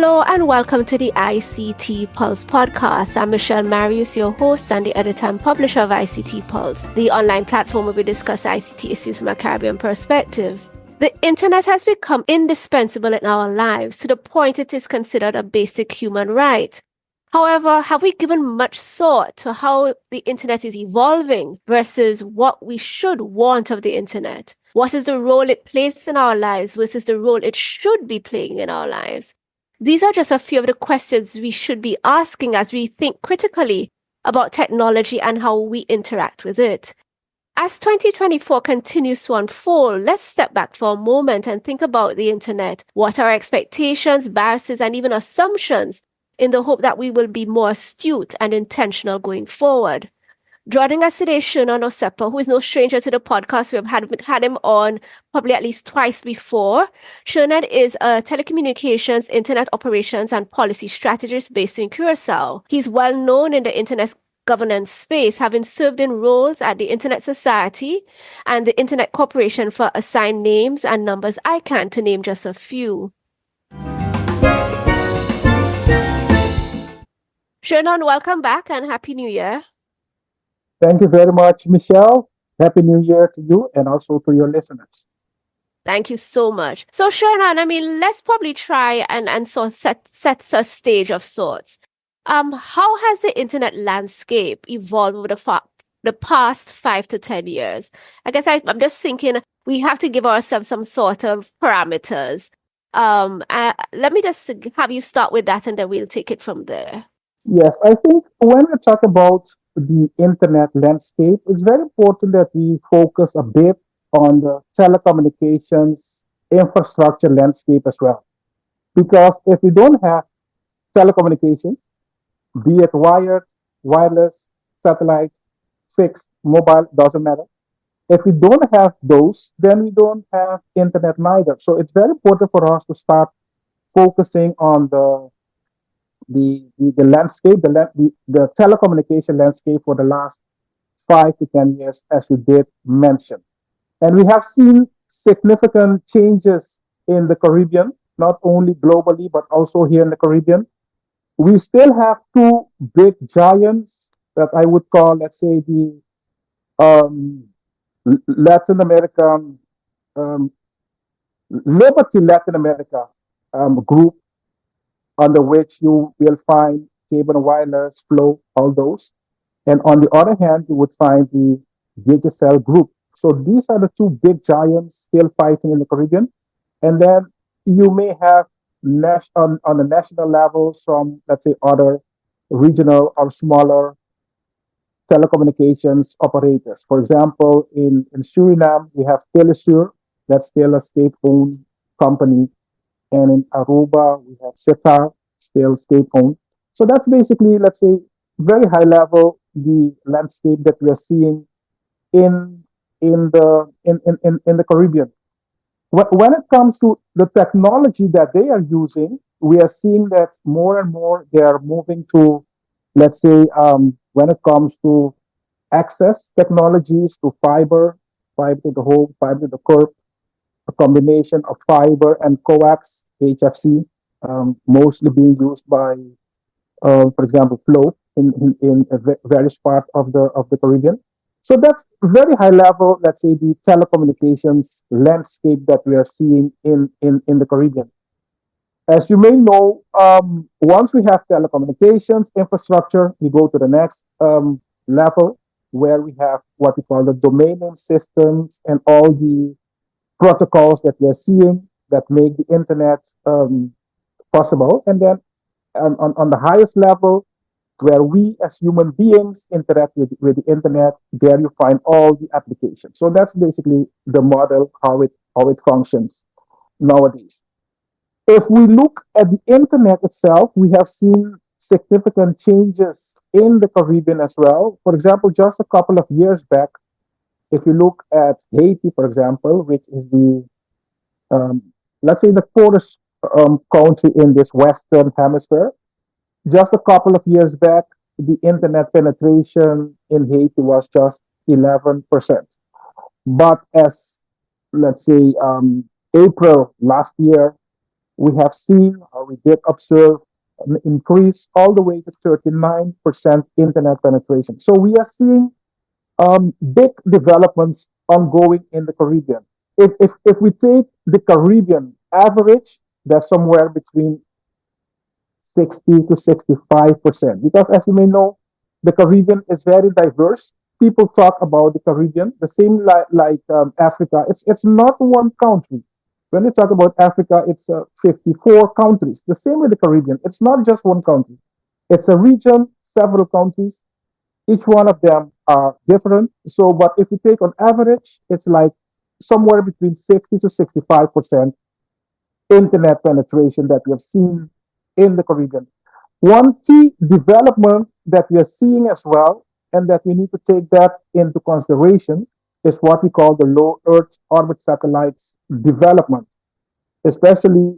Hello and welcome to the ICT Pulse podcast. I'm Michelle Marius, your host and the editor and publisher of ICT Pulse, the online platform where we discuss ICT issues from a Caribbean perspective. The internet has become indispensable in our lives to the point it is considered a basic human right. However, have we given much thought to how the internet is evolving versus what we should want of the internet? What is the role it plays in our lives versus the role it should be playing in our lives? These are just a few of the questions we should be asking as we think critically about technology and how we interact with it. As 2024 continues to unfold, let's step back for a moment and think about the internet. What are our expectations, biases, and even assumptions in the hope that we will be more astute and intentional going forward? Joining us today is Shernon Osepa, who is no stranger to the podcast. We have had him on probably at least twice before. Shernon is a telecommunications, internet operations, and policy strategist based in Curacao. He's well known in the internet governance space, having served in roles at the Internet Society and the Internet Corporation for Assigned Names and Numbers ICANN, to name just a few. Shernon, welcome back and Happy New Year. Thank you very much, Michelle. Happy New Year to you and also to your listeners. Thank you so much. So, Shernon, let's probably try and sort of set a stage of sorts. How has the internet landscape evolved over the past 5 to 10 years? I guess I'm just thinking we have to give ourselves some sort of parameters. Let me just have you start with that and then we'll take it from there. Yes, I think when we talk about the internet landscape, it's very important that we focus a bit on the telecommunications infrastructure landscape as well. Because if we don't have telecommunications, be it wired, wireless, satellite, fixed, mobile, doesn't matter. If we don't have those, then we don't have internet neither. So it's very important for us to start focusing on the landscape, the telecommunication landscape for the last 5 to 10 years, as you did mention. And we have seen significant changes in the Caribbean, not only globally, but also here in the Caribbean. We still have two big giants that I would call, let's say, the Latin American, um, Liberty Latin America group, under which you will find cable and wireless, flow, all those. And on the other hand, you would find the VHSL group. So these are the two big giants still fighting in the Caribbean. And then you may have on a national level some, let's say, other regional or smaller telecommunications operators. For example, in Suriname, we have Telesur, that's still a state-owned company. And in Aruba, we have Setar, still state-owned. So that's basically, let's say, very high level, the landscape that we are seeing in the Caribbean. When it comes to the technology that they are using, we are seeing that more and more they are moving to, let's say, when it comes to access technologies, to fiber to the home, fiber to the curb, a combination of fiber and coax, HFC, mostly being used by, for example, Flow in various parts of the Caribbean. So that's very high level, let's say, the telecommunications landscape that we are seeing in the Caribbean. As you may know, once we have telecommunications infrastructure, we go to the next level where we have what we call the domain name systems and all the protocols that we are seeing that make the internet possible. And then on the highest level, where we as human beings interact with the internet, there you find all the applications. So that's basically the model, how it functions nowadays. If we look at the internet itself, we have seen significant changes in the Caribbean as well. For example, just a couple of years back, if you look at Haiti, for example, which is um, let's say, the poorest country in this Western hemisphere, just a couple of years back, the internet penetration in Haiti was just 11%. But as, let's say, April last year, we have seen, or we did observe, an increase all the way to 39% internet penetration. So we are seeing big developments ongoing in the Caribbean. If we take the Caribbean average, that's somewhere between 60 to 65%. Because as you may know, the Caribbean is very diverse. People talk about the Caribbean, the same like Africa. It's not one country. When you talk about Africa, it's 54 countries. The same with the Caribbean. It's not just one country. It's a region, several countries. Each one of them are different. So, but if you take on average, it's like somewhere between 60 to 65% internet penetration that we have seen in the Caribbean. One key development that we are seeing as well, and that we need to take that into consideration, is what we call the low Earth orbit satellites development, especially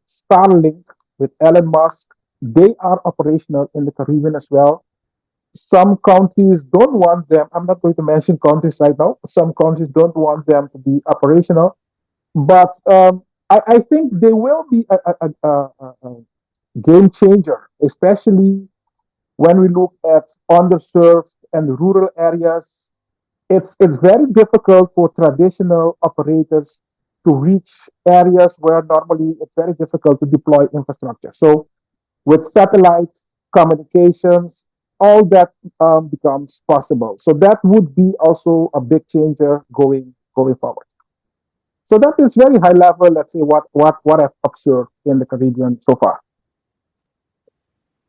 Starlink with Elon Musk. They are operational in the Caribbean as well. Some countries don't want them. I'm not going to mention countries right now. Some countries don't want them to be operational, but I think they will be a game changer, especially when we look at underserved and rural areas. It's very difficult for traditional operators to reach areas where normally it's very difficult to deploy infrastructure. So with satellites, communications, all that becomes possible. So that would be also a big changer going forward. So that is very high level. Let's say what I've observed in the Caribbean so far.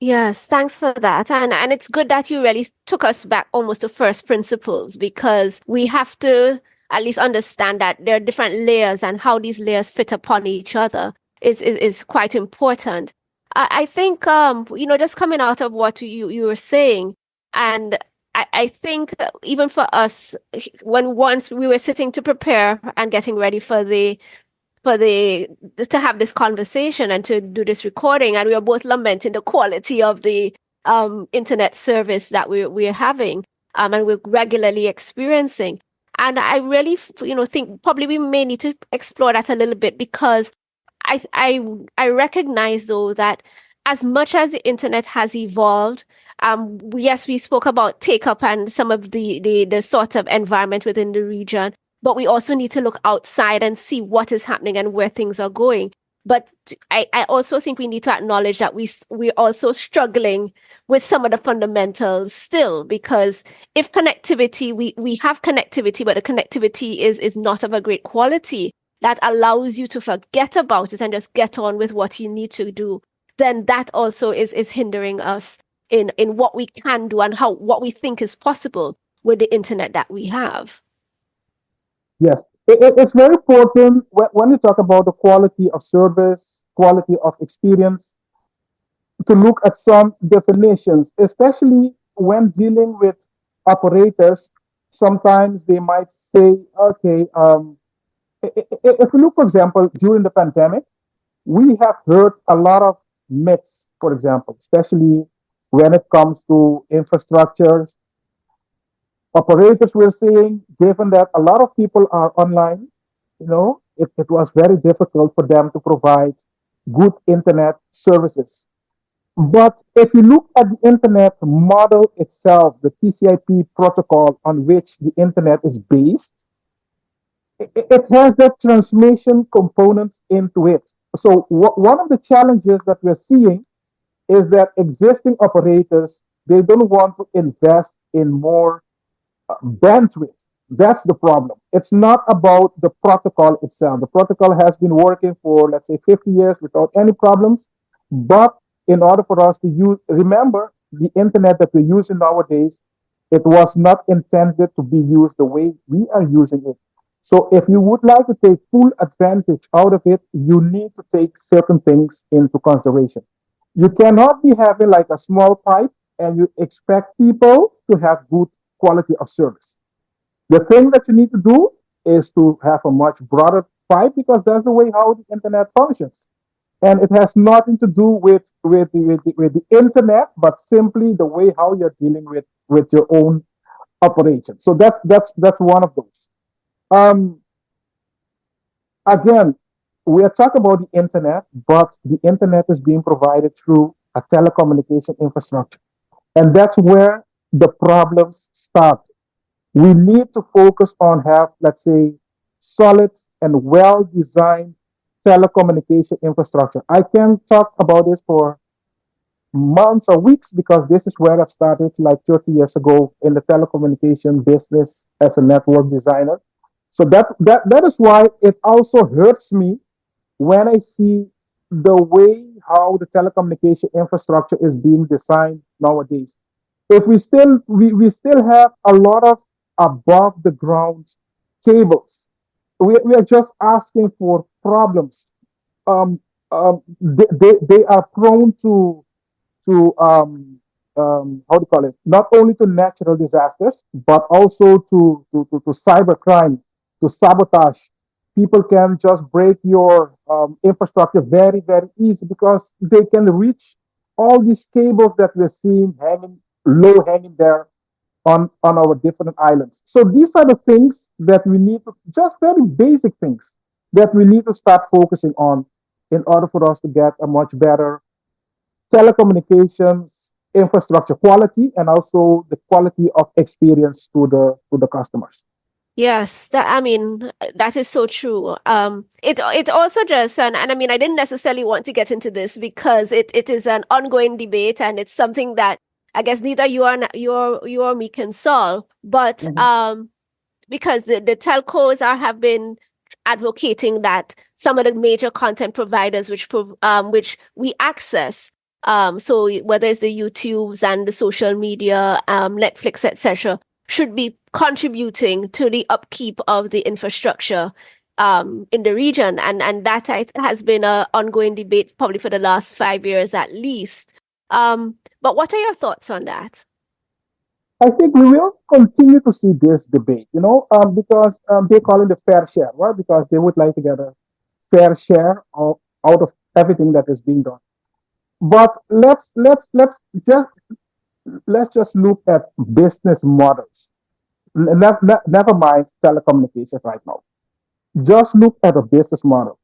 Yes, thanks for that. And it's good that you really took us back almost to first principles, because we have to at least understand that there are different layers, and how these layers fit upon each other is quite important. I think just coming out of what you were saying, and I think even for us, when once we were sitting to prepare and getting ready for the to have this conversation and to do this recording, and we are both lamenting the quality of the internet service that we're having, and we're regularly experiencing. And I really think probably we may need to explore that a little bit, because I recognize though that as much as the internet has evolved, yes, we spoke about take up and some of the sort of environment within the region, but we also need to look outside and see what is happening and where things are going. But I also think we need to acknowledge that we're also struggling with some of the fundamentals still, because if connectivity, we have connectivity, but the connectivity is not of a great quality that allows you to forget about it and just get on with what you need to do, then that also is hindering us in what we can do and what we think is possible with the internet that we have. Yes, it's very important when you talk about the quality of service, quality of experience, to look at some definitions, especially when dealing with operators. Sometimes they might say, okay, if you look, for example, during the pandemic, we have heard a lot of myths, for example, especially when it comes to infrastructure. Operators were saying, given that a lot of people are online, it was very difficult for them to provide good internet services. But if you look at the internet model itself, the TCP protocol on which the internet is based, it has that transmission component into it. So one of the challenges that we're seeing is that existing operators, they don't want to invest in more bandwidth. That's the problem. It's not about the protocol itself. The protocol has been working for, let's say, 50 years without any problems. But in order for us to remember, the internet that we're using nowadays, it was not intended to be used the way we are using it. So if you would like to take full advantage out of it, you need to take certain things into consideration. You cannot be having like a small pipe and you expect people to have good quality of service. The thing that you need to do is to have a much broader pipe, because that's the way how the internet functions. And it has nothing to do with the internet, but simply the way how you're dealing with your own operation. So that's one of those. Um, Again, We are talking about the internet, but the internet is being provided through a telecommunication infrastructure. And that's where the problems start. We need to focus on have, let's say, solid and well-designed telecommunication infrastructure. I can talk about this for months or weeks because this is where I started like 30 years ago in the telecommunication business as a network designer. So that is why it also hurts me when I see the way how the telecommunication infrastructure is being designed nowadays. If we still have a lot of above the ground cables, we are just asking for problems. They are prone to how do you call it? Not only to natural disasters, but also to cyber crime, to sabotage. People can just break your infrastructure very easy because they can reach all these cables that we're seeing hanging low hanging there on our different islands. So these are the things that we need to just very basic things that we need to start focusing on in order for us to get a much better telecommunications infrastructure quality and also the quality of experience to the customers. Yes, that I mean that is so true. It also just and I mean I didn't necessarily want to get into this because it is an ongoing debate and it's something that I guess neither you or me can solve. But Mhm. because the telcos have been advocating that some of the major content providers which we access, so whether it's the YouTubes and the social media, Netflix, etc., should be contributing to the upkeep of the infrastructure in the region, and that has been an ongoing debate probably for the last 5 years at least. But what are your thoughts on that? I think we will continue to see this debate, because they call it the fair share, right? Because they would like to get a fair share out of everything that is being done. But just let's just look at business models. Never mind telecommunications right now. Just look at a business model.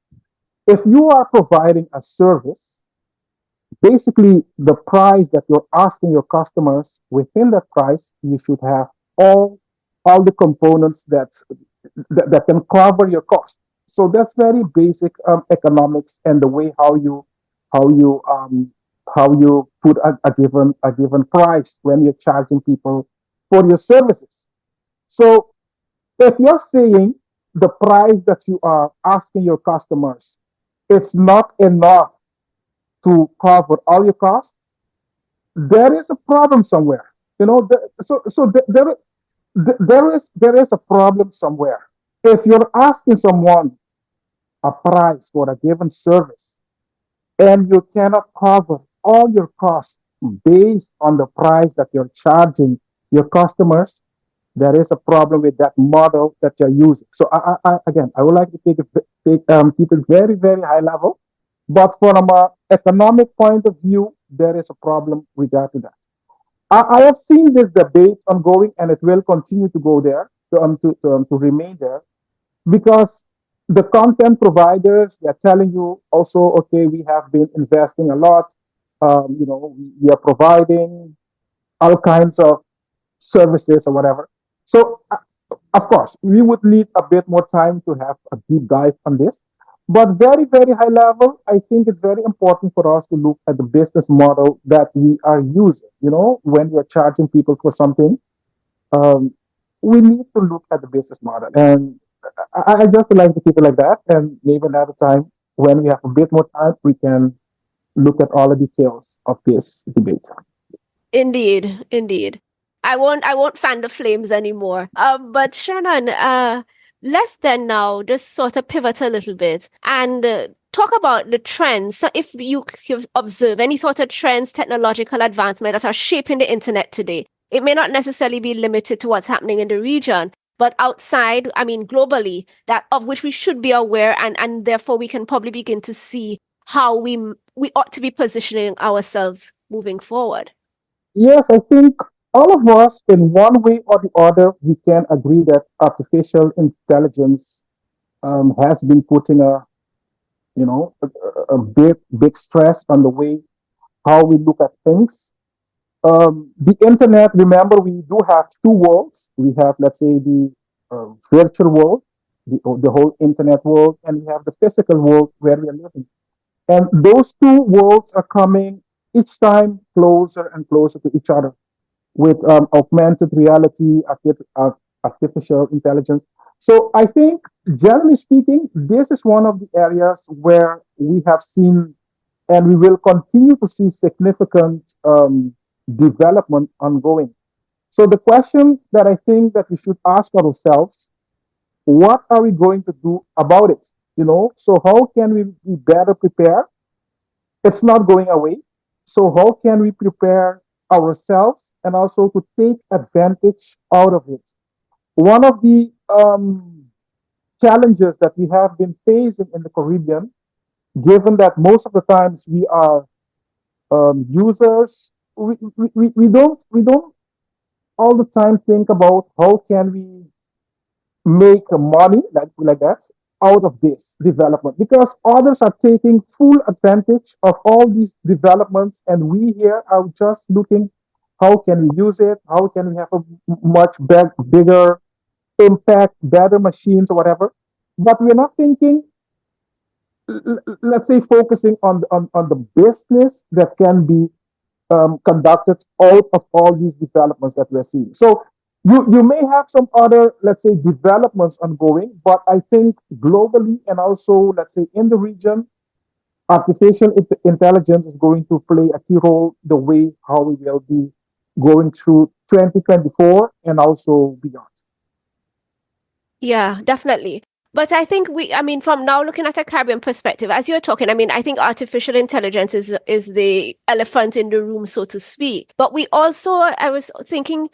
If you are providing a service, basically the price that you're asking your customers, within that price you should have all all the components that can cover your cost. So that's very basic economics and the way how you um, how you put a given price when you're charging people for your services. So if you're saying the price that you are asking your customers, it's not enough to cover all your costs, there is a problem somewhere. There is a problem somewhere. If you're asking someone a price for a given service and you cannot cover all your costs based on the price that you're charging your customers, there is a problem with that model that you're using. So again, I would like to keep it very high level, but from an economic point of view, there is a problem with that. I have seen this debate ongoing, and it will continue to go there to remain there because the content providers they're telling you also, okay, we have been investing a lot. We are providing all kinds of services or whatever. So, of course, we would need a bit more time to have a deep dive on this. But very high level, I think it's very important for us to look at the business model that we are using. When we are charging people for something, um, we need to look at the business model. And I just would like to keep it like that. And maybe another time, when we have a bit more time, we can look at all the details of this debate. Indeed, indeed. I won't fan the flames anymore. But Shannon, let's then now just sort of pivot a little bit and talk about the trends. So if you have observed any sort of trends, technological advancement that are shaping the internet today, it may not necessarily be limited to what's happening in the region, but outside, I mean globally, that of which we should be aware, and therefore we can probably begin to see how we ought to be positioning ourselves moving forward. Yes, I think all of us, in one way or the other, we can agree that artificial intelligence has been putting a big stress on the way how we look at things. The internet, remember, we do have two worlds. We have, let's say, the virtual world, the whole internet world, and we have the physical world where we are living. And those two worlds are coming each time closer and closer to each other with augmented reality, artificial intelligence. So I think, generally speaking, this is one of the areas where we have seen and we will continue to see significant development ongoing. So the question that I think that we should ask ourselves, what are we going to do about it? So how can we be better prepared? It's not going away. So how can we prepare ourselves and also to take advantage out of it? One of the challenges that we have been facing in the Caribbean, given that most of the times we are users, we don't all the time think about how can we make money like that out of this development, because others are taking full advantage of all these developments, and we here are just looking how can we use it, how can we have a much bigger impact, better machines or whatever. But we're not thinking, let's say, focusing on the business that can be conducted out of all these developments that we're seeing. So you may have some other, let's say, developments ongoing, but I think globally and also, let's say, in the region, artificial intelligence is going to play a key role the way how we will be going through 2024 and also beyond. Yeah, definitely. But I think I mean, from now looking at a Caribbean perspective, as you're talking, I mean, I think artificial intelligence is the elephant in the room, so to speak. But we also, I was thinking,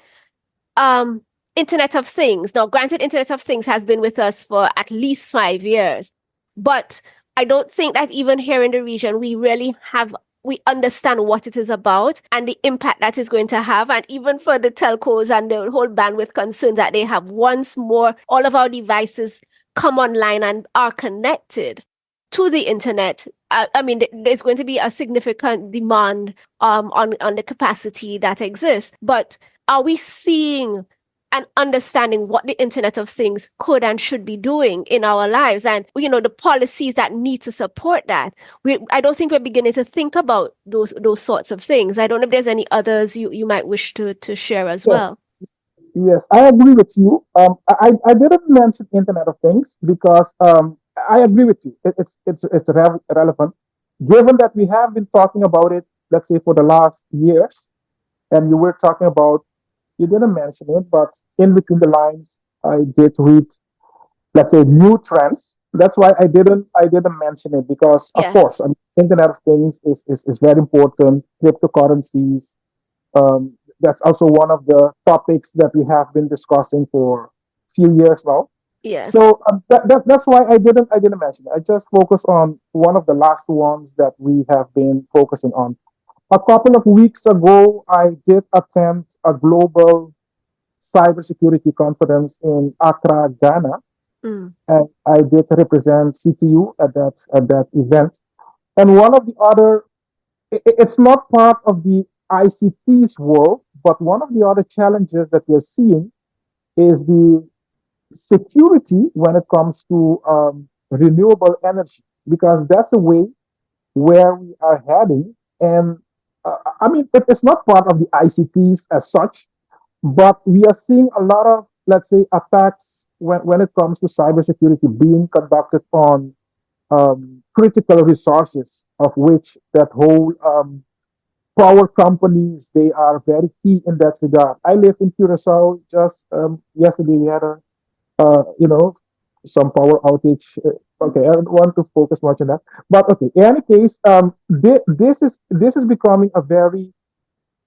um, Internet of Things. Now, granted, Internet of Things has been with us for at least 5 years, but I don't think that even here in the region, we understand what it is about and the impact that is going to have. And even for the telcos and the whole bandwidth concerns that they have, once more, all of our devices come online and are connected to the internet. I mean, there's going to be a significant demand on the capacity that exists. But are we seeing and understanding what the Internet of Things could and should be doing in our lives, and the policies that need to support that? I don't think we're beginning to think about those sorts of things. I don't know if there's any others you might wish to share as Yes, well. yes, I agree with you. I didn't mention Internet of Things because I agree with you. It's relevant, given that we have been talking about it, let's say, for the last years, and you were talking about, you didn't mention it, but in between the lines, I did read, let's say, new trends. That's why I didn't mention it, because of course, Yes. Internet of Things is very important. Cryptocurrencies, that's also one of the topics that we have been discussing for a few years now. Yes. So that's why I didn't mention it. I just focus on one of the last ones that we have been focusing on. A couple of weeks ago, I did attend a global cybersecurity conference in Accra, Ghana, Mm. and I did represent CTU at that event. And one of the other, it's not part of the ICT's world, but one of the other challenges that we're seeing is the security when it comes to renewable energy, because that's a way where we are heading. And I mean, it's not part of the ICTs as such, but we are seeing a lot of, let's say, attacks when it comes to cybersecurity being conducted on critical resources, of which that whole power companies, they are very key in that regard. I live in Curacao. Just yesterday we had a uh, you know, some power outage. Okay, I don't want to focus much on that. But okay, in any case, this is becoming a very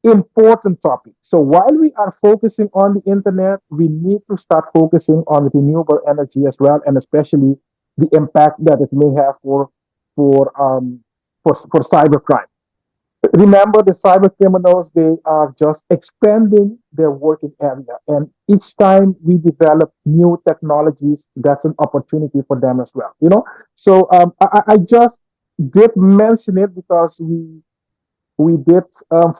important topic. So while we are focusing on the internet, we need to start focusing on renewable energy as well, and especially the impact that it may have for for cybercrime. Remember, the cyber criminals, they are just expanding their working area. And each time we develop new technologies, that's an opportunity for them as well. So I just did mention it because we did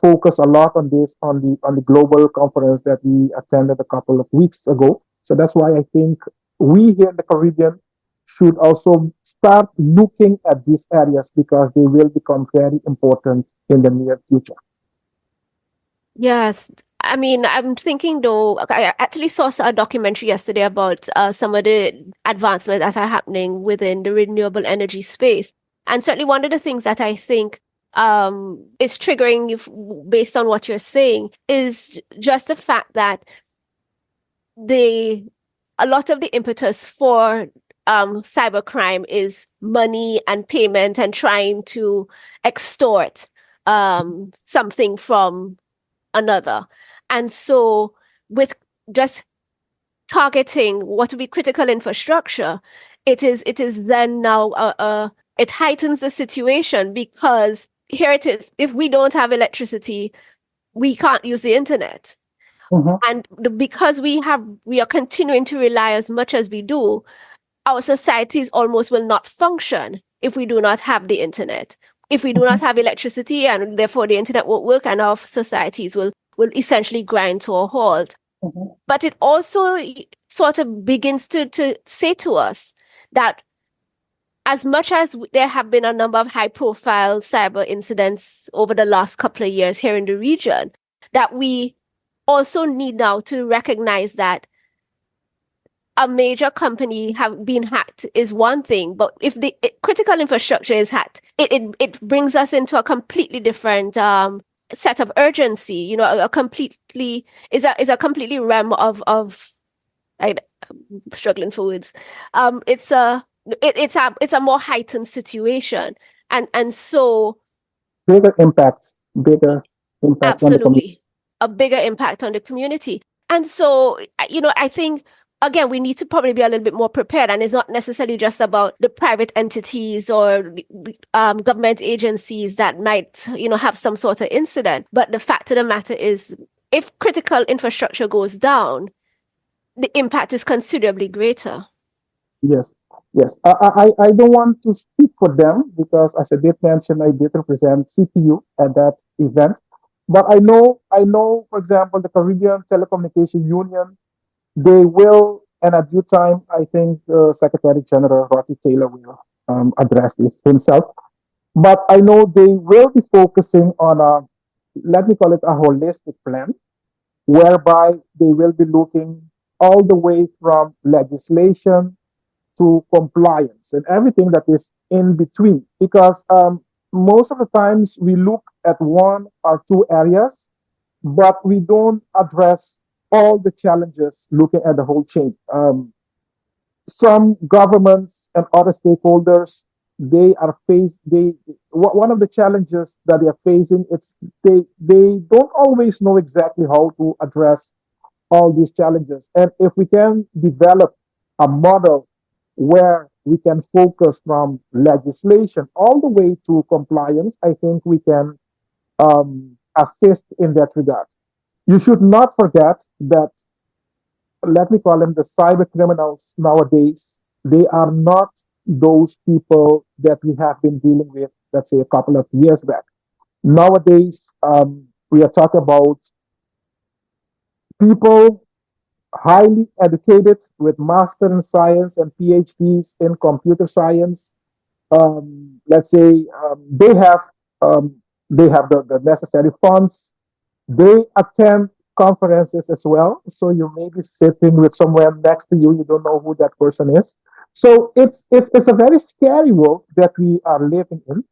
focus a lot on this on the global conference that we attended a couple of weeks ago. So that's why I think we here in the Caribbean should also start looking at these areas because they will become very important in the near future. Yes. I mean, I'm thinking though, I actually saw a documentary yesterday about some of the advancements that are happening within the renewable energy space. And certainly one of the things that I think is triggering, based on what you're saying, is just the fact that a lot of the impetus for cybercrime is money and payment and trying to extort something from another. And so with just targeting what would be critical infrastructure, it is then now it heightens the situation, because here it is, if we don't have electricity, we can't use the internet. Mhm. And because we are continuing to rely as much as we do, our societies almost will not function if we do not have the internet. If we do not Mhm. have electricity, and therefore the internet won't work, and our societies will essentially grind to a halt. Mhm. But it also sort of begins to say to us that as much as there have been a number of high profile cyber incidents over the last couple of years here in the region, that we also need now to recognize that a major company have been hacked is one thing, but if the critical infrastructure is hacked, it brings us into a completely different set of urgency. A completely is a completely realm of I, I'm struggling for words. It's a more heightened situation, and so Bigger impact on the community. absolutely a bigger impact on the community. And so, I think, again, we need to probably be a little bit more prepared. And it's not necessarily just about the private entities or government agencies that might, have some sort of incident. But the fact of the matter is, if critical infrastructure goes down, the impact is considerably greater. Yes, yes. I don't want to speak for them because, as I did mention, I did represent CPU at that event. But I know, for example, the Caribbean Telecommunication Union, they will, and at due time, I think Secretary General Rotty Taylor will address this himself. But I know they will be focusing on let me call it a holistic plan, whereby they will be looking all the way from legislation to compliance and everything that is in between. Because most of the times we look at one or two areas, but we don't address all the challenges looking at the whole chain. Some governments and other stakeholders, they are faced they one of the challenges that they are facing, it's they don't always know exactly how to address all these challenges. And if we can develop a model where we can focus from legislation all the way to compliance, I think we can assist in that regard. You should not forget that, let me call them the cyber criminals nowadays, they are not those people that we have been dealing with, let's say, a couple of years back. Nowadays, we are talking about people highly educated with master in science and PhDs in computer science. Let's say um, they have the necessary funds. They attend conferences as well. So you may be sitting with someone next to you. You don't know who that person is. So it's a very scary world that we are living in.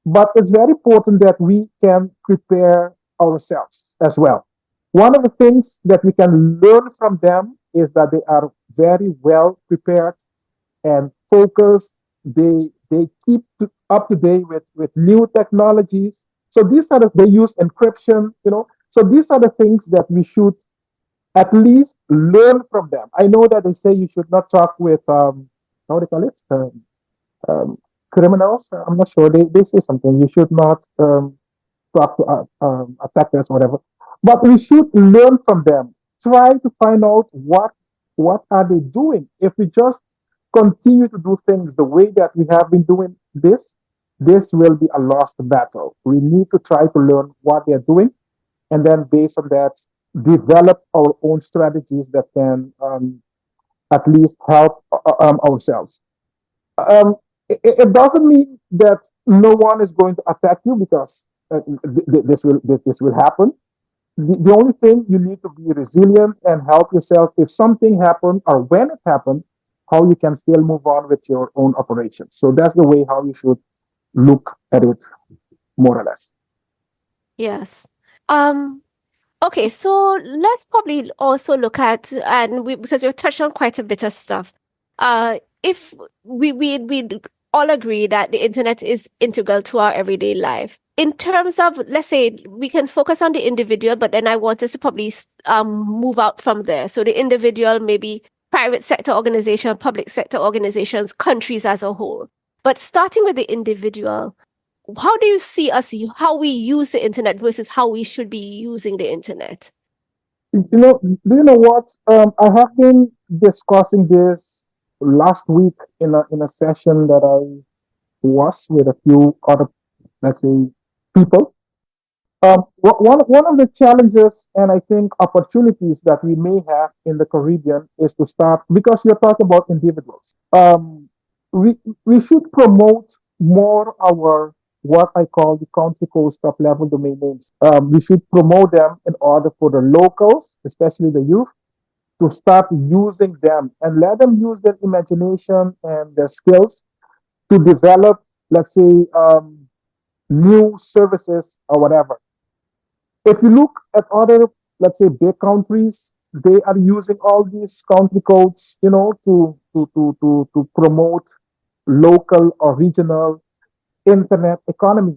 But it's very important that we can prepare ourselves as well. One of the things that we can learn from them is that they are very well prepared and focused. They keep up to date with new technologies. So they use encryption. So these are the things that we should at least learn from them. I know that they say you should not talk with how do they call it, um, criminals. I'm not sure. They say something. You should not. talk to attackers or whatever. But we should learn from them. Try to find out what are they doing. If we just continue to do things the way that we have been doing this will be a lost battle. We need to try to learn what they're doing, and then based on that, develop our own strategies that can at least help ourselves. Um, it doesn't mean that no one is going to attack you because this will happen. The only thing you need to be resilient and help yourself if something happened or when it happened, how you can still move on with your own operations. So that's the way how you should look at it, more or less. Yes. Um, okay, so let's probably also look at, and we, because we've touched on quite a bit of stuff. If we all agree that the internet is integral to our everyday life. In terms of, let's say, we can focus on the individual, but then I want us to probably move out from there. So the individual, maybe private sector organization, public sector organizations, countries as a whole. But starting with the individual, how do you see us, how we use the internet versus how we should be using the internet? Do you know what? I have been discussing this last week in a session that I was with a few other, let's say, people. One of the challenges and I think opportunities that we may have in the Caribbean is to start because you're talking about individuals. We should promote more our what I call the country code top level domain names. We should promote them in order for the locals, especially the youth, to start using them and let them use their imagination and their skills to develop, let's say, new services or whatever. If you look at other, let's say, big countries, they are using all these country codes, to promote local or regional internet economy.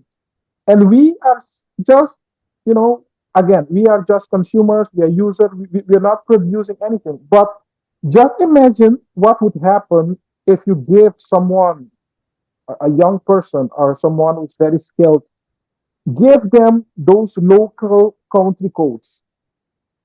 And we are just, you know, again, we are just consumers, we are users, we are not producing anything. But just imagine what would happen if you give someone, a young person or someone who's very skilled, give them those local country codes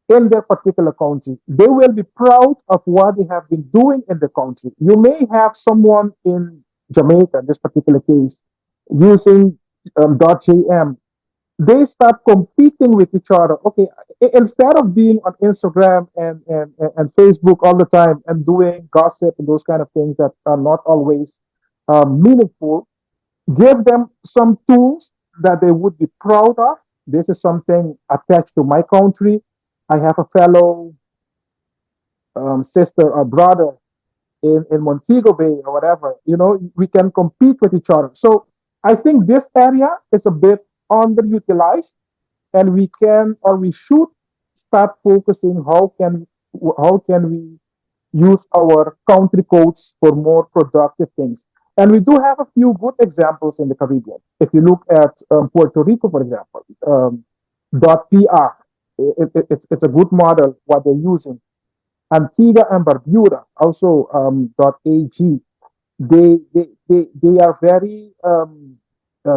in their particular country. They will be proud of what they have been doing in the country. You may have someone in Jamaica, in this particular case, using .jm. They start competing with each other. Okay, instead of being on Instagram and Facebook all the time and doing gossip and those kind of things that are not always meaningful, give them some tools that they would be proud of. This is something attached to my country. I have a fellow sister or brother in Montego Bay or whatever. We can compete with each other. So I think this area is a bit underutilized, and we can or we should start focusing how can we use our country codes for more productive things. And we do have a few good examples in the Caribbean. If you look at Puerto Rico, for example, .pr, it's a good model what they're using. Antigua and Barbuda, also .ag. They are very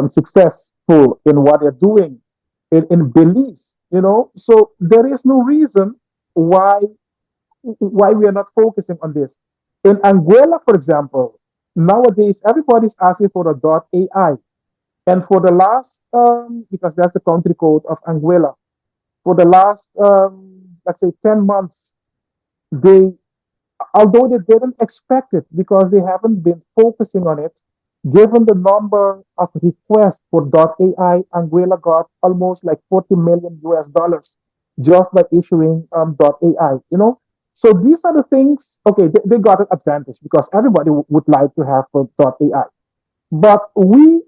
successful in what they're doing in Belize. So there is no reason why we are not focusing on this. In Anguilla, for example, nowadays everybody's asking for a .ai, and for the last because that's the country code of Anguilla, for the last let's say 10 months, they although they didn't expect it because they haven't been focusing on it, given the number of requests for .ai, Anguilla got almost like 40 million US dollars just by issuing .ai. So these are the things. Okay, they got an advantage because everybody would like to have .ai, but we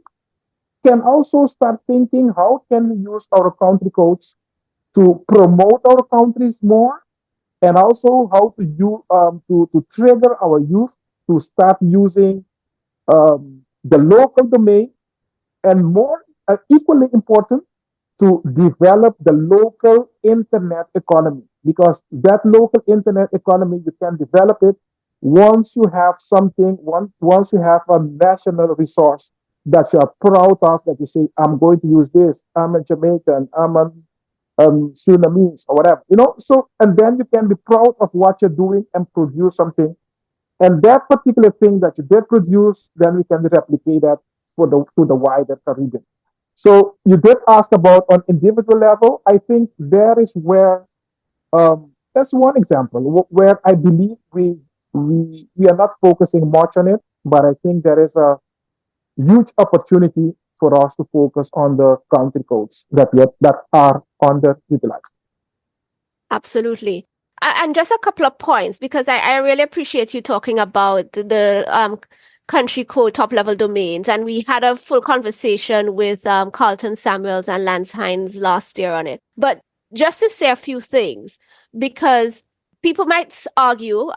can also start thinking how can we use our country codes to promote our countries more, and also how to to trigger our youth to start using the local domain, and more equally important, to develop the local internet economy, because that local internet economy, you can develop it once you have something, once you have a national resource that you're proud of, that you say, I'm going to use this, I'm a Jamaican, I'm a Surinamese or whatever, so, and then you can be proud of what you're doing and produce something. And that particular thing that you did produce, then we can replicate that to the wider Caribbean. So you did ask about on individual level. I think there is where that's one example where I believe we are not focusing much on it, but I think there is a huge opportunity for us to focus on the country codes that are underutilized. Absolutely. And just a couple of points, because I really appreciate you talking about the country code top level domains. And we had a full conversation with Carlton Samuels and Lance Hines last year on it. But just to say a few things, because people might argue,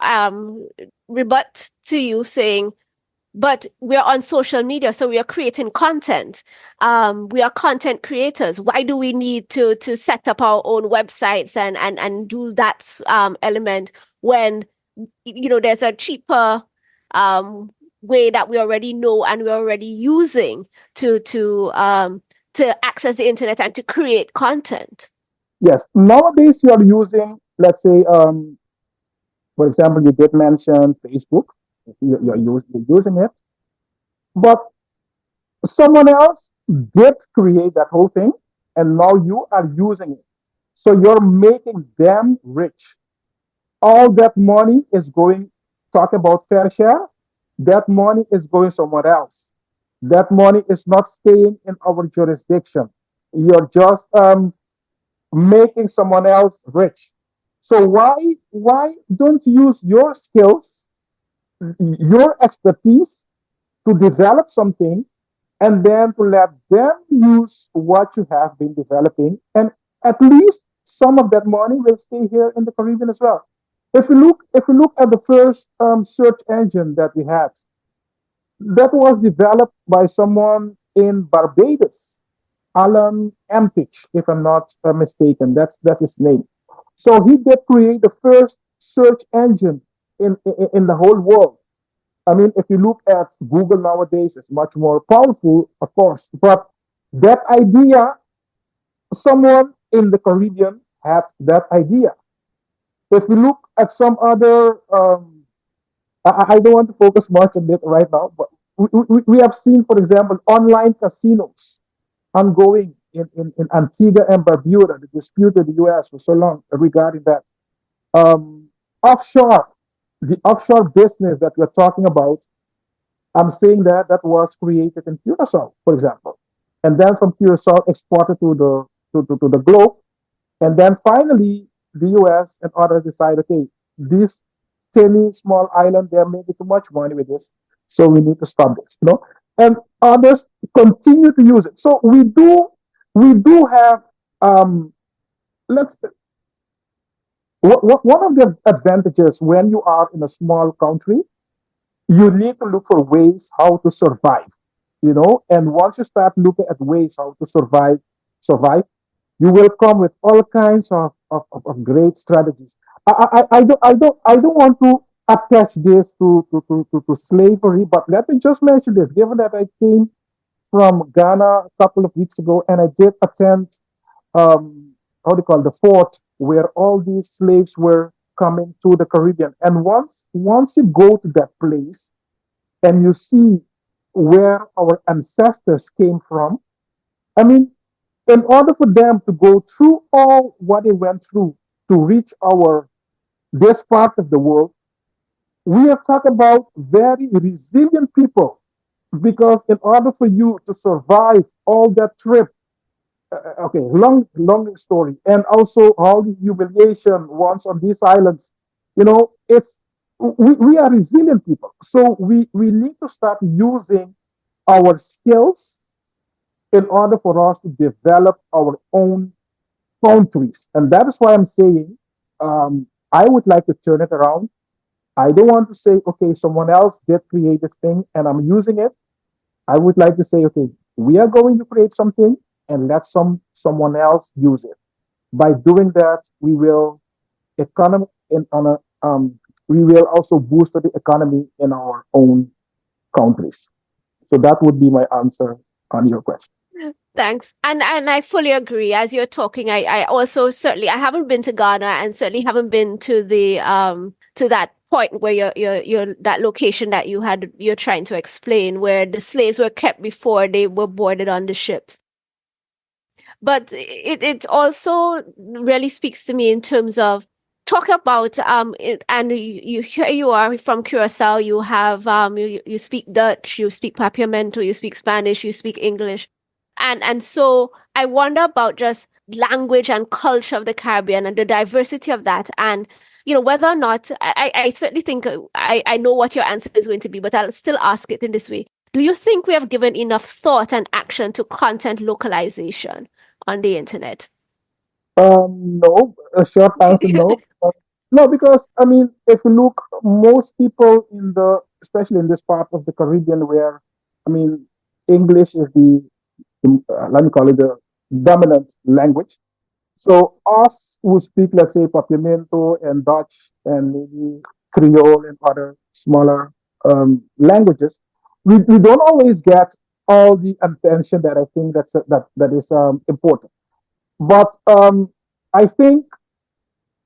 rebut to you saying, but we're on social media, so we are creating content. We are content creators. Why do we need to set up our own websites and do that element when there's a cheaper way that we already know and we're already using to access the internet and to create content? Yes, nowadays you are using, let's say, for example, you did mention Facebook. You're using it, but someone else did create that whole thing, and now you are using it. So you're making them rich. All that money is going, talk about fair share, that money is going somewhere else. That money is not staying in our jurisdiction. You're just making someone else rich. So why don't you use your skills, your expertise to develop something, and then to let them use what you have been developing, and at least some of that money will stay here in the Caribbean as well. If you look at the first search engine that we had, that was developed by someone in Barbados, Alan Emtich, if I'm not mistaken. That's his name. So he did create the first search engine in the whole world. I mean, if you look at Google nowadays, it's much more powerful, of course. But that idea, someone in the Caribbean had that idea. If you look at some other, I don't want to focus much on it right now, but we have seen, for example, online casinos ongoing in Antigua and Barbuda, the dispute with the US for so long regarding that. Um, offshore, the offshore business that we're talking about, I'm saying that that was created in Curacao, for example, and then from Curacao exported to the globe, and then finally the U.S. and others decide, okay, this tiny small island, they're making too much money with this, so we need to stop this. And others continue to use it. So we do have let's one of the advantages when you are in a small country, you need to look for ways how to survive. And once you start looking at ways how to survive, you will come with all kinds of great strategies. I don't want to attach this to slavery, but let me just mention this. Given that I came from Ghana a couple of weeks ago, and I did attend how do you call it, the fort where all these slaves were coming to the Caribbean. And once you go to that place and you see where our ancestors came from, I mean, in order for them to go through all what they went through to reach our this part of the world, we are talking about very resilient people. Because in order for you to survive all that trip, okay, long story, and also all the humiliation once on these islands, it's we are resilient people. So we need to start using our skills in order for us to develop our own countries. And that is why I'm saying I would like to turn it around. I don't want to say, okay, someone else did create this thing and I'm using it. I would like to say, okay, we are going to create something and let someone else use it. By doing that, we will economy in on a we will also boost the economy in our own countries. So that would be my answer on your question. Thanks. And I fully agree. As you're talking, I also certainly I haven't been to Ghana and certainly haven't been to the to that point where you're that location that you're trying to explain where the slaves were kept before they were boarded on the ships. But it also really speaks to me in terms of talk about and you here you are from Curacao, you have you speak Dutch, you speak Papiamento, you speak Spanish, you speak English. And so I wonder about just language and culture of the Caribbean and the diversity of that. And, whether or not, I certainly think I know what your answer is going to be, but I'll still ask it in this way. Do you think we have given enough thought and action to content localization on the internet? No, a short answer, no. No, because I mean, if you look, most people especially in this part of the Caribbean, where I mean, English is let me call it the dominant language. So us who speak, let's say, Papiamento and Dutch and maybe Creole and other smaller languages, we don't always get all the attention that I think that is important. But I think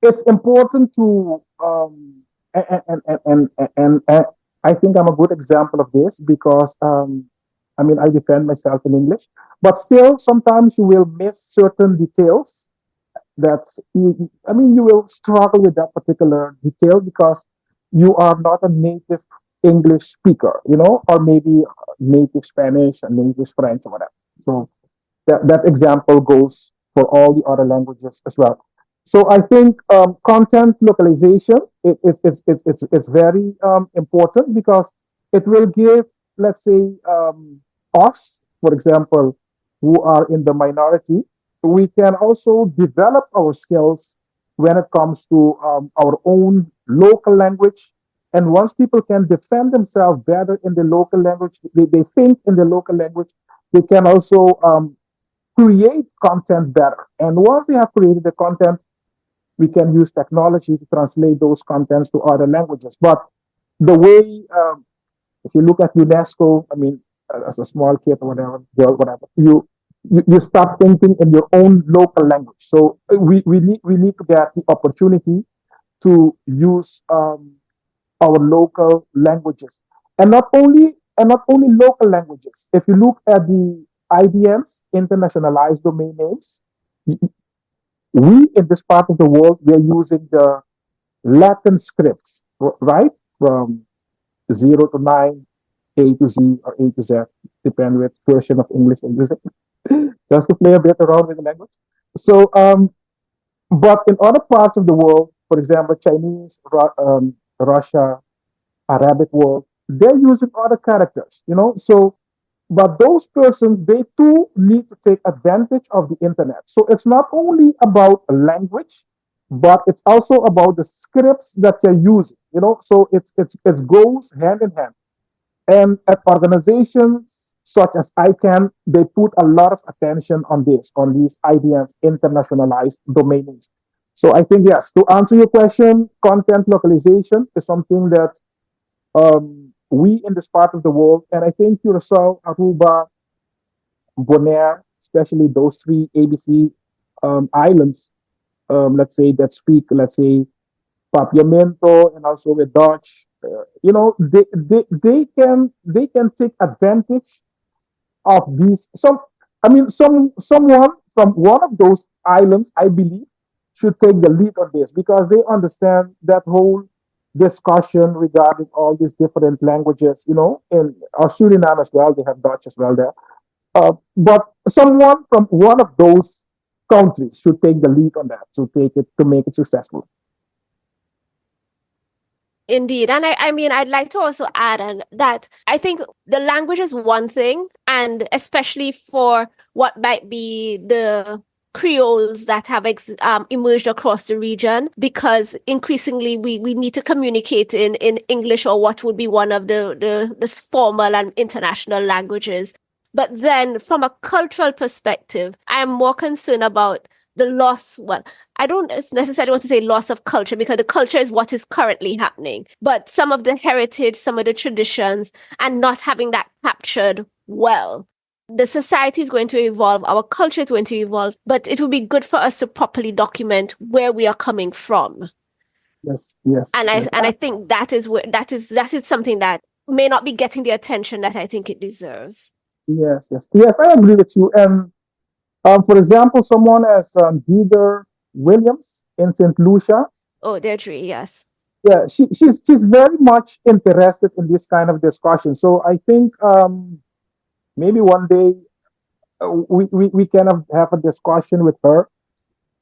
it's important to and I think I'm a good example of this because I mean I defend myself in English, but still sometimes you will miss certain details that I mean you will struggle with that particular detail because you are not a native English speaker, or maybe native Spanish and native French or whatever. So that example goes for all the other languages as well. So I think content localization it's very important because it will give, let's say, us, for example, who are in the minority, we can also develop our skills when it comes to our own local language. And once people can defend themselves better in the local language, they think in the local language, they can also create content better. And once they have created the content, we can use technology to translate those contents to other languages. But the way, if you look at UNESCO, I mean, as a small kid or whatever, girl, whatever, you start thinking in your own local language. So we need to get the opportunity to use our local languages, and not only local languages. If you look at the IDNs, internationalized domain names, we in this part of the world we are using the Latin scripts, right? From 0 to 9, A to Z or A to Z, depend which version of English you're using, just to play a bit around with the language. So, but in other parts of the world, for example, Chinese, Russia, Arabic world, they're using other characters, So, but those persons, they too need to take advantage of the internet. So it's not only about a language, but it's also about the scripts that you're using, So it goes hand in hand. And at organizations such as ICANN, they put a lot of attention on these IDNs, internationalized domain names. So I think yes, to answer your question, content localization is something that we in this part of the world, and I think Curacao, Aruba, Bonaire, especially those three ABC islands, let's say that speak, let's say Papiamento and also with Dutch, they can take advantage of these. I mean, someone from one of those islands, I believe, should take the lead on this because they understand that whole discussion regarding all these different languages. In Suriname as well, they have Dutch as well there. But someone from one of those countries should take the lead on that to make it successful. Indeed. And I mean, I'd like to also add that I think the language is one thing, and especially for what might be the Creoles that have emerged across the region, because increasingly we need to communicate in English or what would be one of the formal and international languages. But then from a cultural perspective, I am more concerned about the loss, well, I don't necessarily want to say loss of culture, because the culture is what is currently happening, but some of the heritage, some of the traditions, and not having that captured well. The society is going to evolve, our culture is going to evolve, but it would be good for us to properly document where we are coming from. Yes, yes, And yes. I think that is something that may not be getting the attention that I think it deserves. Yes, yes, yes. I agree with you. And for example, someone as Heather Williams in St. Lucia, Oh, Deirdre, yes. yeah, she's very much interested in this kind of discussion. So I think maybe one day we can have a discussion with her,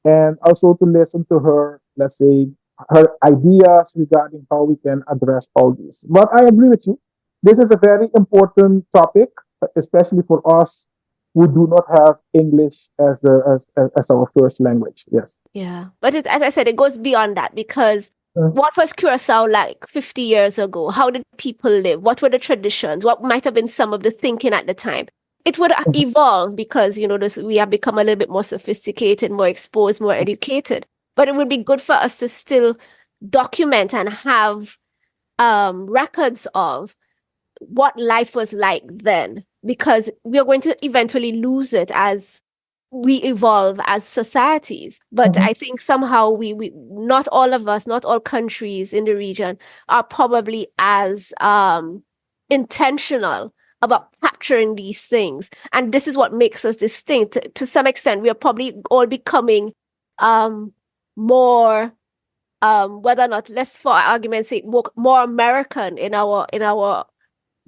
and also to listen to her, let's say, her ideas regarding how we can address all this. But I agree with you. This is a very important topic, especially for us who do not have English as our first language. Yes. Yeah. But as I said, it goes beyond that, because Mm, what was Curacao like 50 years ago? How did people live? What were the traditions? What might have been some of the thinking at the time? It would mhm. evolve because, we have become a little bit more sophisticated, more exposed, more educated. But it would be good for us to still document and have records of what life was like then, because we are going to eventually lose it as we evolve as societies. But Mhm. I think somehow we not all of us, not all countries in the region are probably as intentional about capturing these things. And this is what makes us distinct. To some extent, we are probably all becoming um more whether or not, let's for argument's sake, more American in our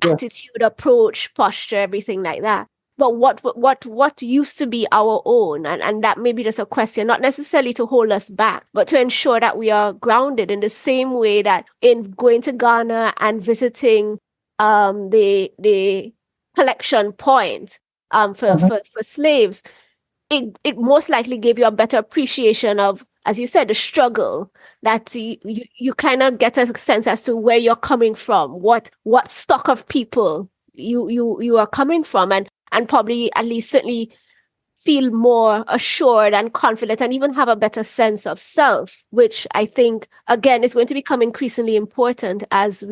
Yes. attitude, approach, posture, everything like that. But what used to be our own, and that may be just a question, not necessarily to hold us back, but to ensure that we are grounded in the same way that in going to Ghana and visiting the collection point Mhm. for slaves, it most likely gave you a better appreciation of, as you said, the struggle, that you kind of get a sense as to where you're coming from, what stock of people you are coming from, and probably at least certainly feel more assured and confident, and even have a better sense of self, which I think again is going to become increasingly important as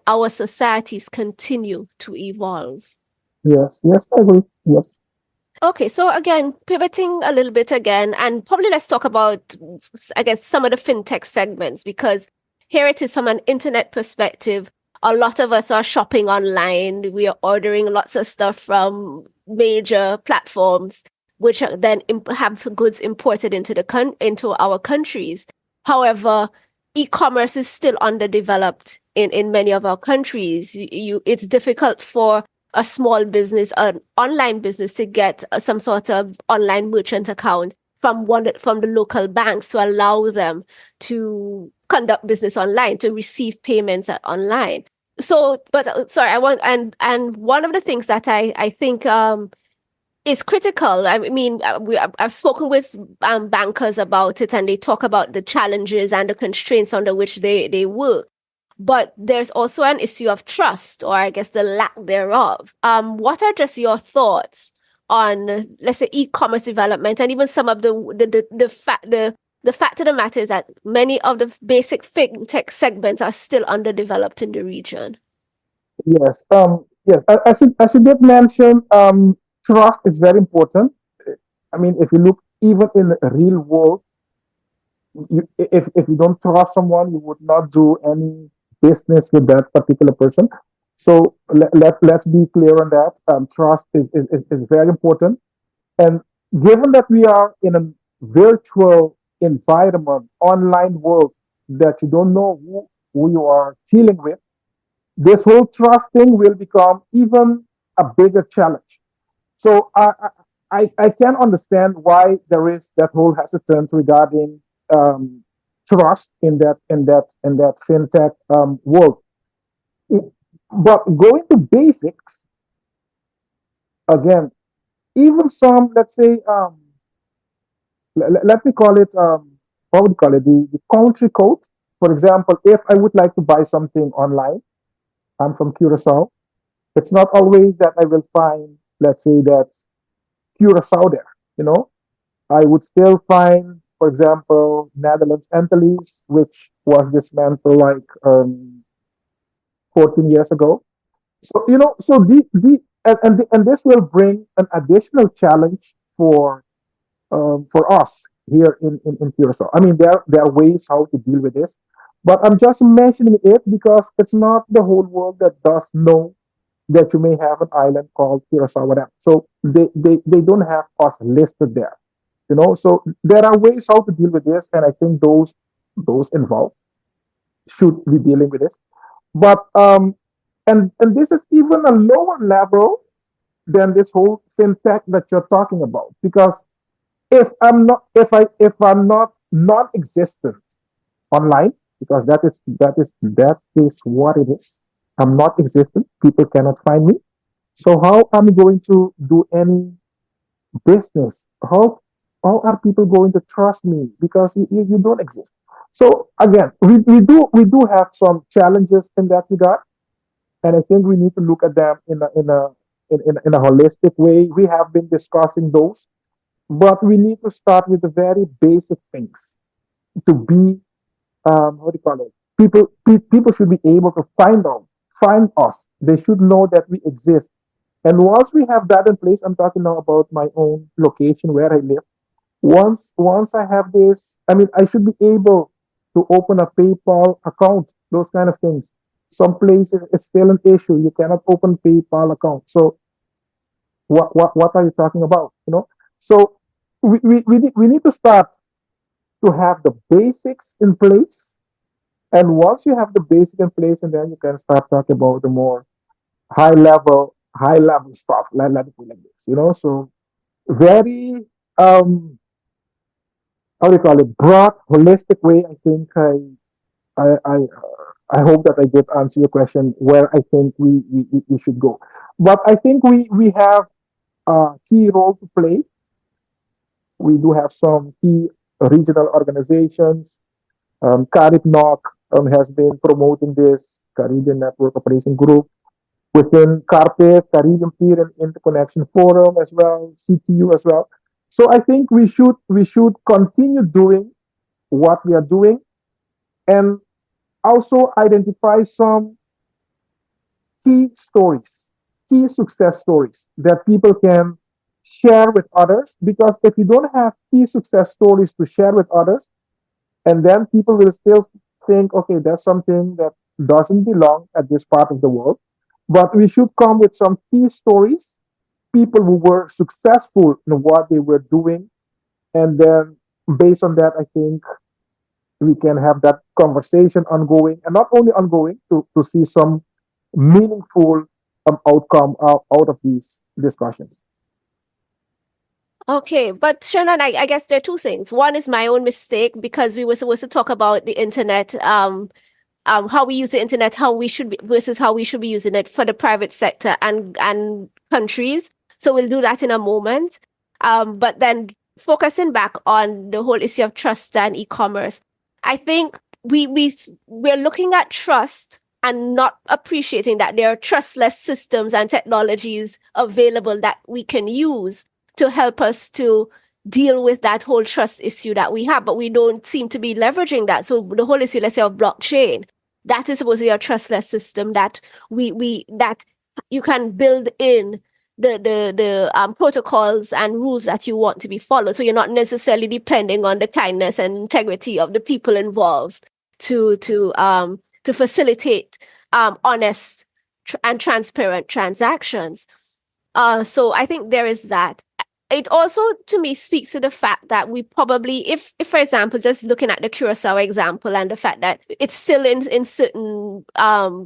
our societies continue to evolve. Yes. Yes. I agree. Yes. Okay, so again, pivoting a little bit again, and probably let's talk about, I guess, some of the fintech segments, because here it is from an internet perspective. A lot of us are shopping online. We are ordering lots of stuff from major platforms, which are then have goods imported into our countries. However, e-commerce is still underdeveloped in many of our countries. It's difficult for a small business, an online business, to get some sort of online merchant account from the local banks to allow them to conduct business online, to receive payments online. So, but sorry, I want and one of the things that I think is critical. I mean, I've spoken with bankers about it, and they talk about the challenges and the constraints under which they work. But there's also an issue of trust, or I guess the lack thereof. What are just your thoughts on, let's say, e-commerce development, and even some of the fact of the matter is that many of the basic fintech segments are still underdeveloped in the region. Yes. Yes. As you did mention, trust is very important. I mean, if you look even in the real world, if you don't trust someone, you would not do any business with that particular person. So let's be clear on that. Trust is very important. And given that we are in a virtual environment, online world, that you don't know who you are dealing with, this whole trust thing will become even a bigger challenge. So I can understand why there is that whole hesitance regarding trust in that fintech world. But going to basics again, even some, let's say, let me call it, what would you call it, the country code. For example, if I would like to buy something online, I'm from Curacao. It's not always that I will find, let's say, that Curacao there. You know, I would still find, for example, Netherlands Antilles, which was dismantled like 14 years ago. So so and this will bring an additional challenge for us here in Curacao. I mean, there are ways how to deal with this, but I'm just mentioning it because it's not the whole world that does know that you may have an island called Curacao. Whatever. So they don't have us listed there. So there are ways how to deal with this, and I think those involved should be dealing with this. But and this is even a lower level than this whole fintech that you're talking about, because if I'm not non-existent online, because that is what it is. I'm not existent. People cannot find me. So how am I going to do any business? How are people going to trust me because you don't exist? So again, we do have some challenges in that regard, and I think we need to look at them in a holistic way. We have been discussing those, but we need to start with the very basic things to be what do you call it? People should be able to find us. They should know that we exist. And once we have that in place, I'm talking now about my own location where I live. Once I have this, I mean, I should be able to open a PayPal account, those kind of things. Some places it's still an issue. You cannot open PayPal account. So what are you talking about? So we need to start to have the basics in place. And once you have the basic in place, and then you can start talking about the more high level stuff. Let it be like this. So very how do you call it, broad, holistic way. I think I hope that I did answer your question where I think we should go. But I think we have a key role to play. We do have some key regional organizations. Carib NOC has been promoting this Caribbean Network Operation Group within CARPE, Caribbean Peer and Interconnection Forum as well, CTU as well. So I think we should continue doing what we are doing, and also identify some key stories, key success stories that people can share with others. Because if you don't have key success stories to share with others, and then people will still think, okay, that's something that doesn't belong at this part of the world. But we should come with some key stories, people who were successful in what they were doing, and then based on that, I think we can have that conversation ongoing, and not only ongoing to see some meaningful outcome out of these discussions. Okay, but Shernon, I guess there are two things. One is my own mistake because we were supposed to talk about the internet, how we use the internet, how we should be versus how we should be using it for the private sector and countries. So we'll do that in a moment. But then focusing back on the whole issue of trust and e-commerce, I think we're looking at trust and not appreciating that there are trustless systems and technologies available that we can use to help us to deal with that whole trust issue that we have, but we don't seem to be leveraging that. So the whole issue, let's say, of blockchain, that is supposed to be a trustless system that that you can build in the protocols and rules that you want to be followed. So you're not necessarily depending on the kindness and integrity of the people involved to facilitate honest and transparent transactions. So I think there is that. It also, to me, speaks to the fact that we probably, if for example, just looking at the Curacao example and the fact that it's still in certain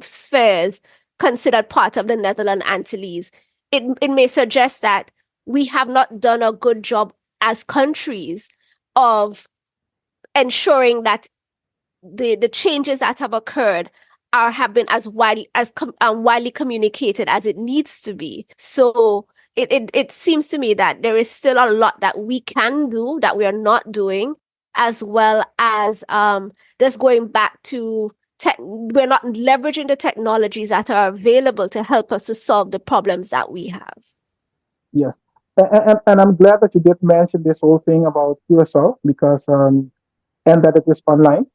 spheres considered part of the Netherlands Antilles, it may suggest that we have not done a good job as countries of ensuring that the changes that have occurred have been as widely communicated as it needs to be. So it seems to me that there is still a lot that we can do that we are not doing, as well as just going back to we're not leveraging the technologies that are available to help us to solve the problems that we have. Yes. And I'm glad that you did mention this whole thing about QSL because and that it is online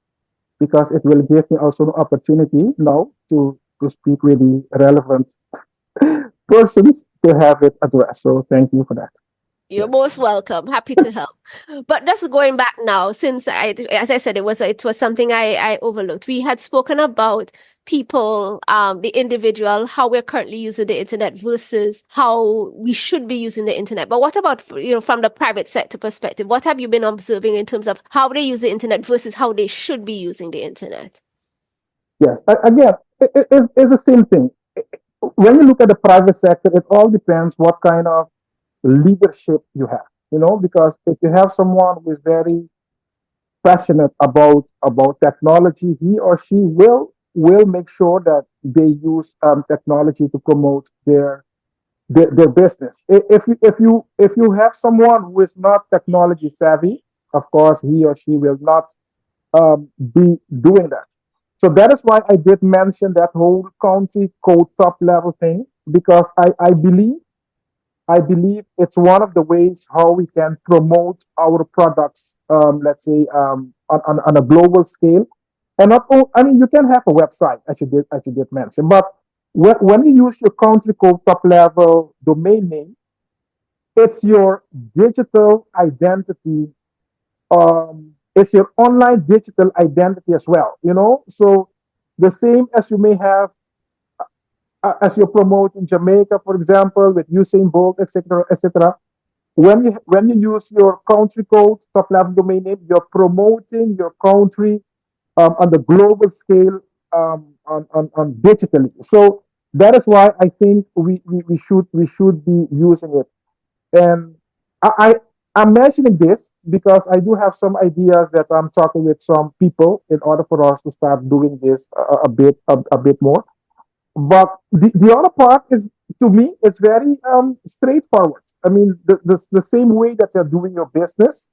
because it will give me also an opportunity now to speak with the relevant persons to have it addressed. So thank you for that. You're Yes. most welcome. Happy to help. But just going back now, since as I said, it was something I overlooked. We had spoken about people, the individual, how we're currently using the internet versus how we should be using the internet. But what about, from the private sector perspective? What have you been observing in terms of how they use the internet versus how they should be using the internet? Yes. Again, it's the same thing. When you look at the private sector, it all depends what kind of leadership you have. Because if you have someone who is very passionate about technology, he or she will make sure that they use technology to promote their business. If you have someone who is not technology savvy, of course he or she will not be doing that. So that is why I did mention that whole country code top level thing because I believe it's one of the ways how we can promote our products, let's say, on a global scale. And not, I mean, you can have a website, as you did mention, but when you use your country code top level domain name, it's your digital identity. It's your online digital identity as well. So the same as you may have as you promote in Jamaica, for example, with Usain Bolt, etc., etc. When you use your country code top level domain name, you're promoting your country on the global scale on digitally. So that is why I think we should be using it. And I, I I'm mentioning this because I do have some ideas that I'm talking with some people in order for us to start doing this a bit more. But the other part is, to me, it's very straightforward. I mean, the same way that you're doing your business,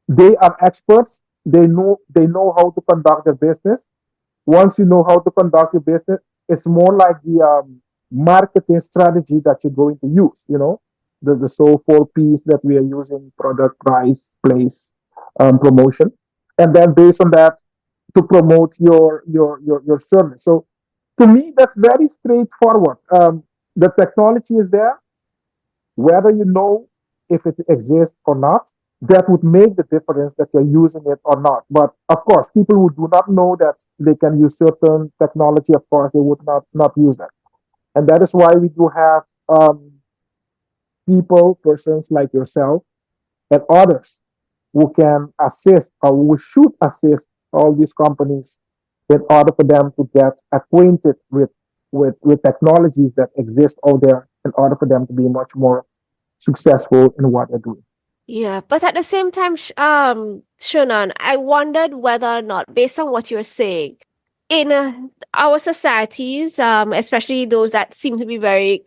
they are experts. They know how to conduct their business. Once you know how to conduct your business, it's more like the marketing strategy that you're going to use. The so 4 P's that we are using: product, price, place, promotion, and then based on that to promote your service. So to me, that's very straightforward. The technology is there, whether you know if it exists or not. That would make the difference that you're using it or not. But of course, people who do not know that they can use certain technology, of course, they would not use that. And that is why we do have people, persons like yourself and others who can assist or who should assist all these companies in order for them to get acquainted with technologies that exist out there in order for them to be much more successful in what they're doing. Yeah, but at the same time, Shunan, I wondered whether or not, based on what you're saying, in our societies, especially those that seem to be very,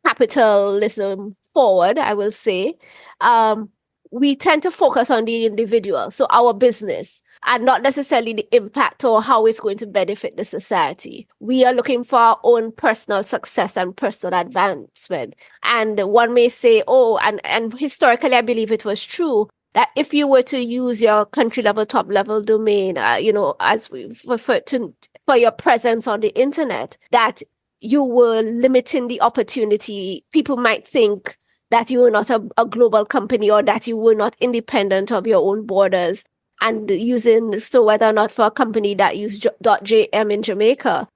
capitalism forward, I will say, um, we tend to focus on the individual, so our business, and not necessarily the impact or how it's going to benefit the society. We are looking for our own personal success and personal advancement. And one may say, oh, and historically, I believe it was true that if you were to use your country level, top level domain, as we've referred to, for your presence on the internet, that you were limiting the opportunity. People might think that you were not a global company or that you were not independent of your own borders and using, so whether or not for a company that used .jm in Jamaica,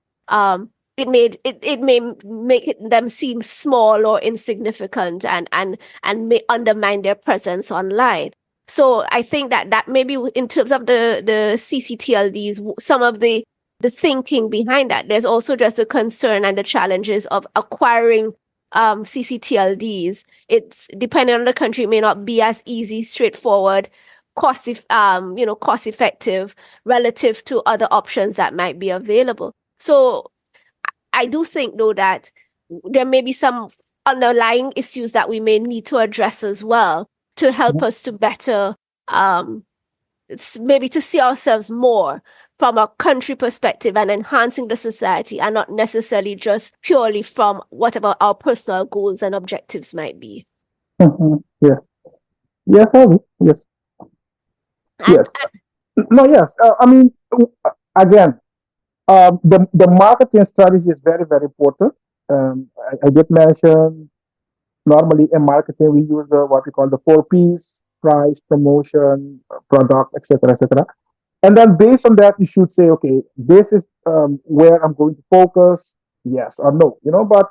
it may make them seem small or insignificant and may undermine their presence online. So I think that maybe in terms of the CCTLDs, some of the thinking behind that, there's also just the concern and the challenges of acquiring CCTLDs. It's depending on the country, it may not be as easy, straightforward, cost effective relative to other options that might be available. So I do think though that there may be some underlying issues that we may need to address as well to help us to better maybe to see ourselves more from a country perspective and enhancing the society, and not necessarily just purely from whatever our personal goals and objectives might be. Yes. Yes, I will. Yes. And Yes. No, yes. I mean, again, the marketing strategy is very, very important. I did mention normally in marketing we use what we call the four P's: price, promotion, product, etc., etc. And then based on that, you should say, okay, this is where I'm going to focus, yes or no. But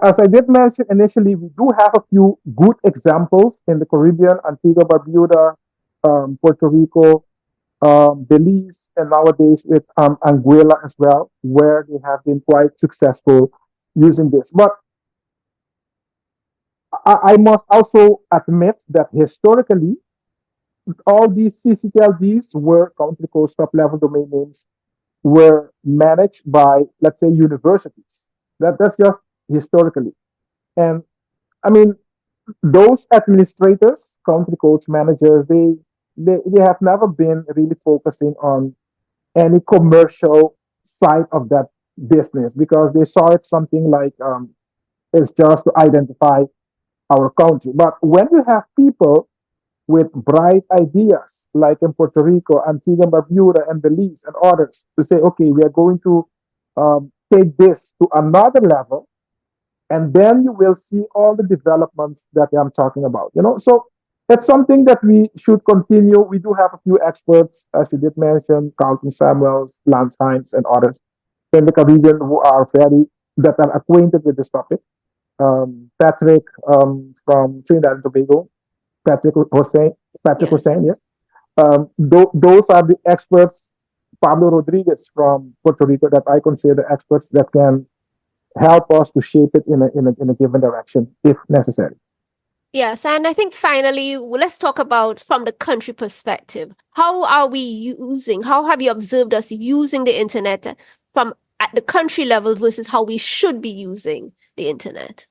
as I did mention initially, we do have a few good examples in the Caribbean, Antigua, Barbuda, Puerto Rico, Belize, and nowadays with Anguilla as well, where they have been quite successful using this. But I must also admit that historically, all these CCTLDs were country code stop level domain names were managed by, let's say, universities. That's just historically. And I mean, those administrators, country codes managers, they have never been really focusing on any commercial side of that business because they saw it something like it's just to identify our country. But when you have people with bright ideas, like in Puerto Rico, Antigua and Barbuda, and Belize, and others, to say, okay, we are going to take this to another level, and then you will see all the developments that I'm talking about. So it's something that we should continue. We do have a few experts, as you did mention, Carlton Samuels, Lance Hines, and others in the Caribbean who are very that are acquainted with this topic. Patrick from Trinidad and Tobago, Patrick Hussein, Patrick yes. Hussein, yes. Those are the experts. Pablo Rodriguez from Puerto Rico that I consider experts that can help us to shape it in a given direction if necessary. Yes, and I think finally, let's talk about from the country perspective. How are we how have you observed us using the internet from at the country level versus how we should be using the internet?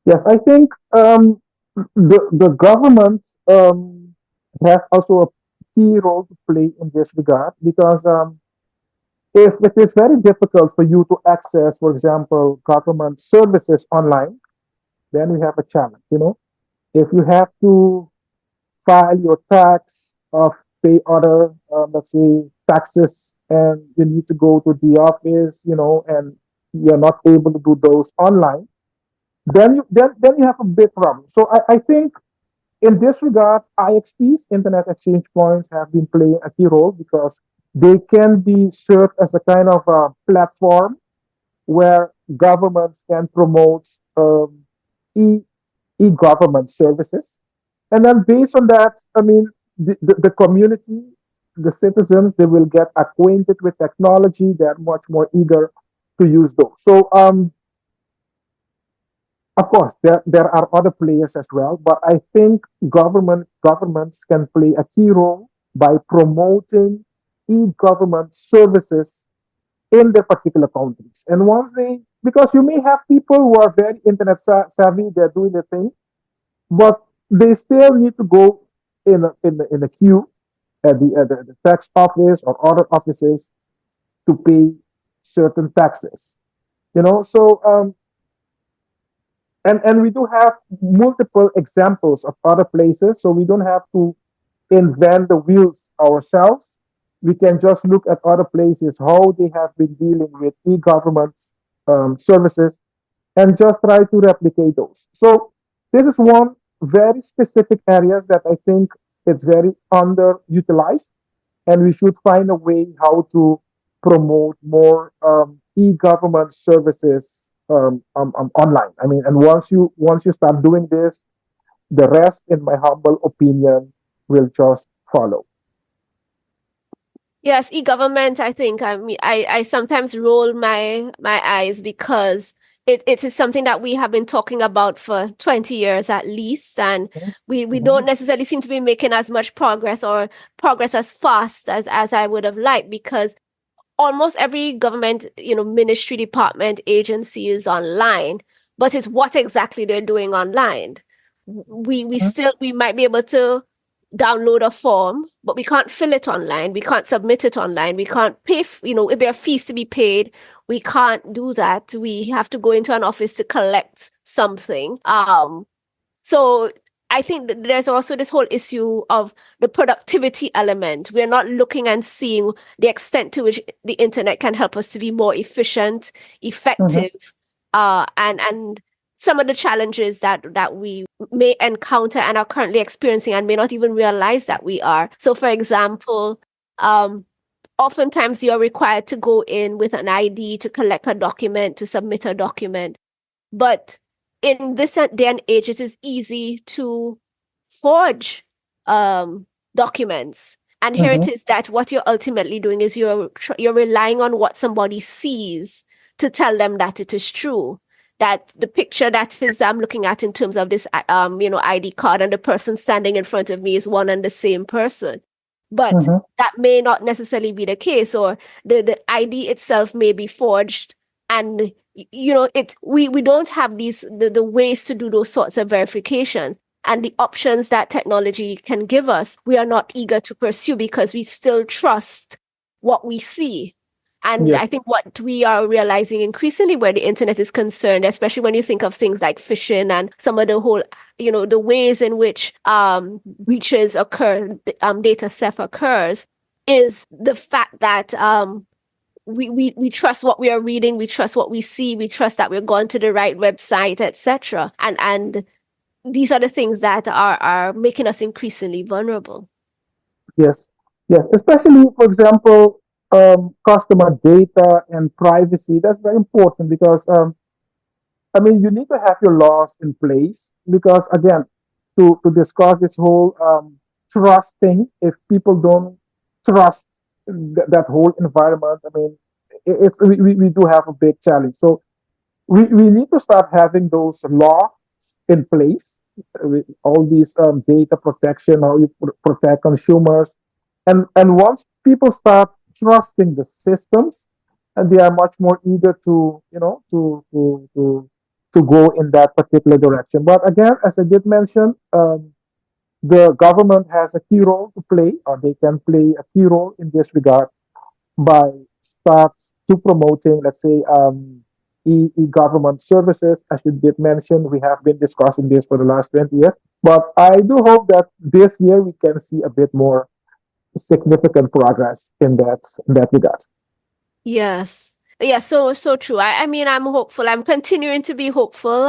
Yes, I think the government has also a key role to play in this regard because if it is very difficult for you to access, for example, government services online, then we have a challenge. If you have to file your tax or pay other, let's say, taxes, and you need to go to the office, and you're not able to do those online, then you have a big problem. So I think in this regard, IXPs, Internet Exchange Points, have been playing a key role because they can be served as a kind of a platform where governments can promote e e-government services. And then based on that, I mean, the community, the citizens, they will get acquainted with technology. They're much more eager to use those. So, of course, there are other players as well, but I think governments can play a key role by promoting e-government services in their particular countries. And once because you may have people who are very internet savvy, they're doing their thing, but they still need to go in a queue at the tax office or other offices to pay certain taxes. So and we do have multiple examples of other places, so we don't have to invent the wheels ourselves. We can just look at other places how they have been dealing with e-government services and just try to replicate those. So this is one very specific areas that I think it's very underutilized, and we should find a way how to promote more e-government services online. I mean, and once you start doing this, the rest, in my humble opinion, will just follow. Yes, e-government, I think I sometimes roll my eyes because it is something that we have been talking about for 20 years at least, and we don't Mhm. necessarily seem to be making as much progress or progress as fast as I would have liked because almost every government, ministry, department, agency is online, but it's what exactly they're doing online. We might be able to download a form, but we can't fill it online. We can't submit it online. We can't pay, if there are fees to be paid, we can't do that. We have to go into an office to collect something. So I think that there's also this whole issue of the productivity element. We're not looking and seeing the extent to which the internet can help us to be more efficient, Mm-hmm. effective, and some of the challenges that we may encounter and are currently experiencing and may not even realize that we are. So, for example, oftentimes you're required to go in with an ID to collect a document, to submit a document. But in this day and age, it is easy to forge documents. And here it Mm-hmm. is that what you're ultimately doing is you're relying on what somebody sees to tell them that it is true. That the picture that is I'm looking at in terms of this ID card and the person standing in front of me is one and the same person. But Mm-hmm. that may not necessarily be the case, or the ID itself may be forged, and we don't have the ways to do those sorts of verifications, and the options that technology can give us, we are not eager to pursue because we still trust what we see. And I Yes. think what we are realizing increasingly where the internet is concerned, especially when you think of things like phishing and some of the whole, the ways in which breaches occur, data theft occurs, is the fact that we trust what we are reading, we trust what we see, we trust that we're going to the right website, etc. And these are the things that are making us increasingly vulnerable. Yes. Yes. Especially, for example, customer data and privacy. That's very important because I mean, you need to have your laws in place because, again, to discuss this whole trust thing, if people don't trust that whole environment, I mean, we do have a big challenge. So we need to start having those laws in place with all these data protection, how you protect consumers, and once people start trusting the systems, and they are much more eager to to go in that particular direction. But again, as I did mention, the government has a key role to play, or they can play a key role in this regard by start to promoting, let's say, e-government services. As you did mention, we have been discussing this for the last 20 years. But I do hope that this year we can see a bit more significant progress in that regard. Yes. Yeah, so true. I mean, I'm hopeful. I'm continuing to be hopeful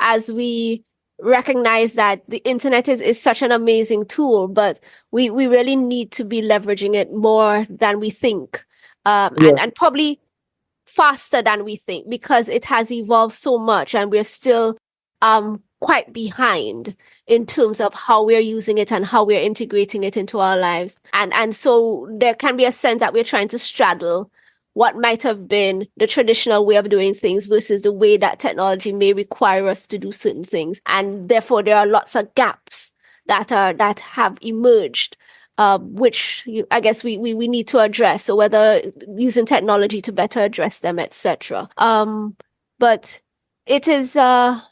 as we recognize that the internet is such an amazing tool, but we really need to be leveraging it more than we think. And Yes. and probably faster than we think because it has evolved so much and we're still quite behind in terms of how we're using it and how we're integrating it into our lives. And so there can be a sense that we're trying to straddle what might have been the traditional way of doing things versus the way that technology may require us to do certain things. And therefore there are lots of gaps that have emerged, which I guess we need to address. So whether using technology to better address them, etc. But it is a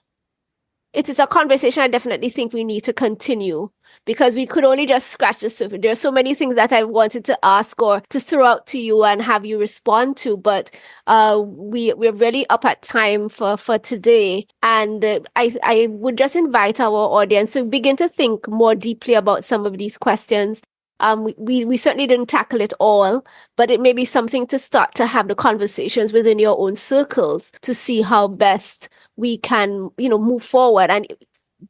conversation I definitely think we need to continue because we could only just scratch the surface. There are so many things that I wanted to ask or to throw out to you and have you respond to, but we're really up at time for today. And I would just invite our audience to begin to think more deeply about some of these questions. We certainly didn't tackle it all, but it may be something to start to have the conversations within your own circles to see how best we can, move forward, and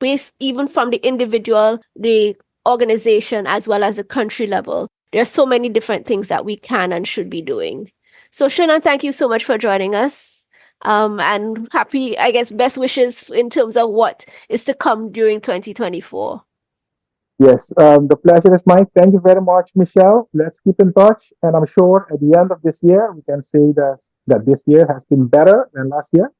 based even from the individual, the organization, as well as the country level. There are so many different things that we can and should be doing. So Shernon, thank you so much for joining us. And happy, I guess, best wishes in terms of what is to come during 2024. Yes, the pleasure is mine. Thank you very much, Michelle. Let's keep in touch, and I'm sure at the end of this year we can say that this year has been better than last year,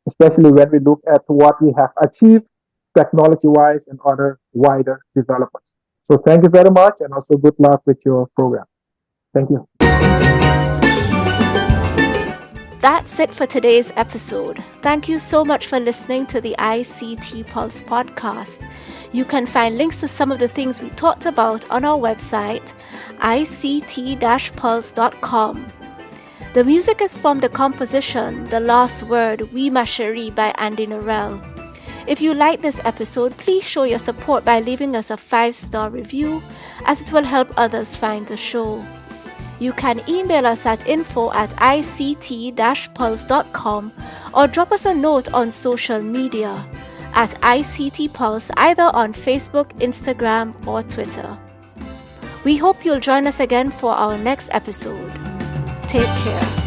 especially when we look at what we have achieved technology-wise and other wider developments. So thank you very much, and also good luck with your program. Thank you. That's it for today's episode. Thank you so much for listening to the ICT Pulse podcast. You can find links to some of the things we talked about on our website, ict-pulse.com. The music is from the composition The Last Word, We Ma Cherie by Andy Norell. If you like this episode, please show your support by leaving us a 5-star review, as it will help others find the show. You can email us at info@ict-pulse.com or drop us a note on social media at ICT Pulse, either on Facebook, Instagram, or Twitter. We hope you'll join us again for our next episode. Take care.